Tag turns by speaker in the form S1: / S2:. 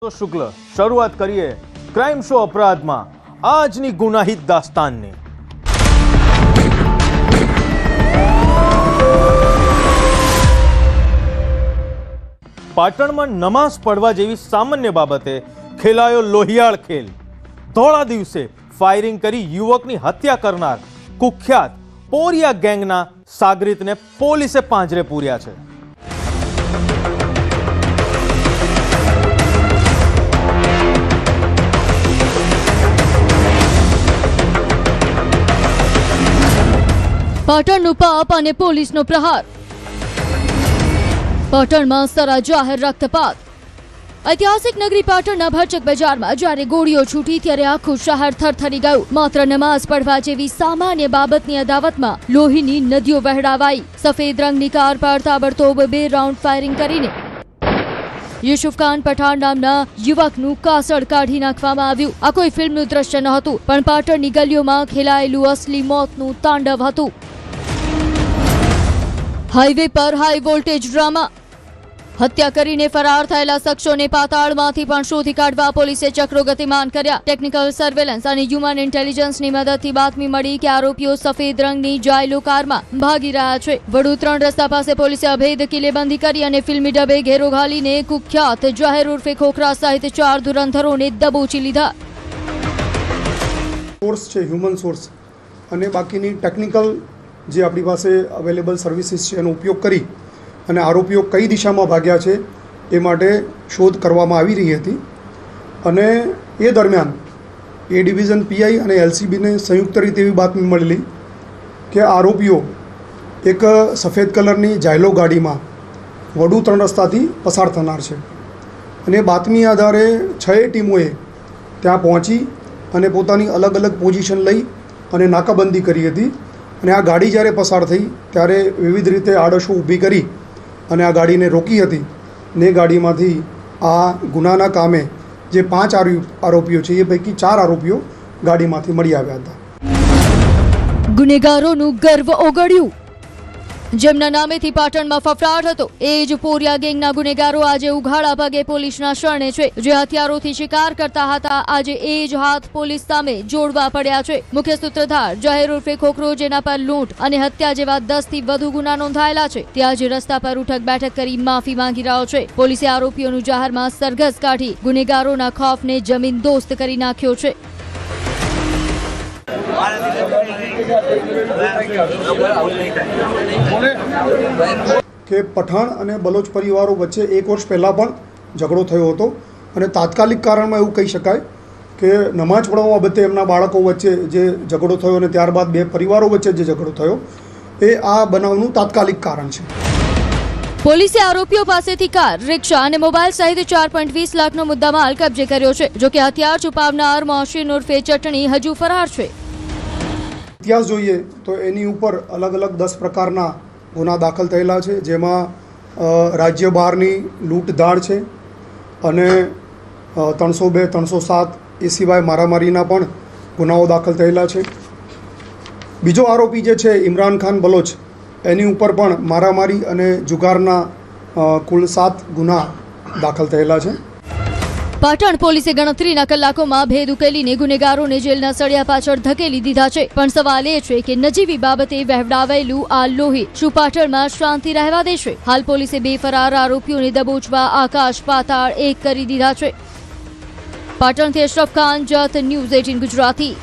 S1: તો શુક્લ શરૂઆત કરીએ ક્રાઇમ શો અપરાધમાં આજની ગુનાહિત દાસ્તાનની। પાટણમાં નમાઝ પડવા જેવી સામાન્ય બાબતે ખેલાયો લોહિયાળ ખેલ। ધોળા દિવસે ફાયરિંગ કરી યુવકની હત્યા કરનાર કુખ્યાત પોરિયા ગેંગના સાગરીતને પોલીસે પાંજરે પૂર્યા છે।
S2: પાટણનું પાપ અને પોલીસનો પ્રહાર। પાટણમાં સરા જાહેર રક્તપાત। ઐતિહાસિક નગરી પાટણના ભરચક બજારમાં જ્યારે ગોળીઓ છૂટી ત્યારે આખું શહેર થરથરી ગયું। માત્ર નમાઝ પડવા જેવી સામાન્ય બાબતની અદાવતમાં લોહીની નદીઓ વહેડાવાઈ। સફેદ રંગની કાર પર તાબડતોબ 2 રાઉન્ડ ફાયરિંગ કરીને યુસુફ ખાન પઠાણ નામના યુવકનું કાસળ કાઢી નાખવામાં આવ્યું। આ કોઈ ફિલ્મનું દ્રશ્ય નહોતું, પણ પાટણની ગલીઓમાં ખેલાયેલું અસલી મોતનું તાંડવ હતું। હાઈવે પર હાઈ વોલ્ટેજ ડ્રામા। હત્યા કરીને ફરાર થયેલા શખ્સોને પાતાળમાંથી પણ શોધી કાઢવા પોલીસે ચક્રો ગતિમાન કર્યા। ટેકનિકલ સર્વેલન્સ અને હ્યુમન ઇન્ટેલિજન્સની મદદથી બાતમી મળી કે આરોપીઓ સફેદ રંગની જાયલો કારમાં ભાગી રહ્યા છે। વડુ 3 રસ્તા પાસે પોલીસે અભેદ કિલ્લેબંધી કરી અને ફિલ્મી ડબે ઘેરો ઘાલીને કુખ્યાત જાહેર ઉર્ફે ખોખરા સહિત 4 ધુરંધરોને દબોચી લીધા।
S3: સોર્સ છે હ્યુમન સોર્સ અને બાકીની ટેકનિકલ જે આપણી પાસે અવેલેબલ સર્વિસીસ છે એનો ઉપયોગ કરી અને આરોપીઓ કઈ દિશામાં ભાગ્યા છે એ માટે શોધ કરવામાં આવી રહી હતી। અને એ દરમિયાન એ ડિવિઝન પીઆઈ અને એલસીબીને સંયુક્ત રીતે એવી બાતમી મળેલી કે આરોપીઓ એક સફેદ કલરની જાયલો ગાડીમાં વડુ 3 રસ્તાથી પસાર થનાર છે। અને બાતમી આધારે 6 ટીમોએ ત્યાં પહોંચી અને પોતાની અલગ અલગ પોઝિશન લઈ અને નાકાબંધી કરી હતી। અને આ ગાડી જ્યારે પસાર થઈ ત્યારે વિવિધ રીતે આડશો ઊભી કરી અને આ ગાડીને રોકી હતી ને ગાડીમાંથી આ ગુનાના કામે જે 5 આરોપીઓ છે એ પૈકી 4 આરોપીઓ ગાડીમાંથી મળી આવ્યા હતા।
S2: ગુનેગારોનું ગર્વ ઓગળ્યું। જેમના નામેથી પાટણમાં ફફડાટ હતો એ જ પોરિયા ગેંગના ગુનેગારો આજે ઉઘાડા પગે પોલીસના શરણે છે। જે હથિયારોથી શિકાર કરતા હતા આજે એ જ હાથ પોલીસ સામે જોડવા પડ્યા છે। મુખ્ય સૂત્રધાર જાહેર ઉર્ફે ખોખરો, જેના પર લૂંટ અને હત્યા જેવા 10 થી વધુ ગુના નોંધાયેલા છે, તે આજે રસ્તા પર ઉઠક બેઠક કરી માફી માંગી રહ્યો છે। પોલીસે આરોપીઓનું જાહેરમાં સરઘસ કાઢી ગુનેગારોના ખૌફને જમીન દોસ્ત કરી નાખ્યો છે।
S3: કે પઠાણ અને બલોચ પરિવારો વચ્ચે 1 વર્ષ પહેલાં પણ ઝઘડો થયો હતો અને તાત્કાલિક કારણમાં એવું કહી શકાય કે નમાઝ પઢવા બાબતે એમના બાળકો વચ્ચે જે ઝઘડો થયો અને ત્યારબાદ 2 પરિવારો વચ્ચે જે ઝઘડો થયો એ આ બનાવનું તાત્કાલિક કારણ છે।
S2: પોલીસે આરોપીઓ પાસેથી કાર, રિક્ષા અને મોબાઈલ સહિત 4.20 લાખનો મુદ્દામાલ કબજે કર્યો છે। જો કે હથિયાર છુપાવનાર મોહસિન ઉર્ફે ચટણી હજુ ફરાર છે।
S3: ઇતિહાસ જોઈએ તો એની ઉપર અલગ અલગ 10 પ્રકારના ગુના દાખલ થયેલા છે, જેમાં રાજ્ય બહારની લૂંટધાડ છે અને 302, 307 એ સિવાય મારામારીના પણ ગુનાઓ દાખલ થયેલા છે। બીજો આરોપી જે છે ઇમરાન ખાન બલોચ, એની ઉપર પણ મારામારી અને જુગારના કુલ 7 ગુના દાખલ થયેલા છે।
S2: પાટણ પોલીસે ગણતરીના કલાકોમાં ભેદ ઉકેલીને ગુનેગારોને જેલના સળિયા પાછળ ધકેલી દીધા છે। પણ સવાલ એ છે કે નજીવી બાબતે વહેવડાવેલું આ લોહી શું પાટણમાં શાંતિ રહેવા દેશે? હાલ પોલીસે 2 ફરાર આરોપીઓને દબોચવા આકાશ પાતાળ એક કરી દીધા છે। પાટણથી અશરફ ખાન, જત, ન્યૂઝ 18 ગુજરાતી।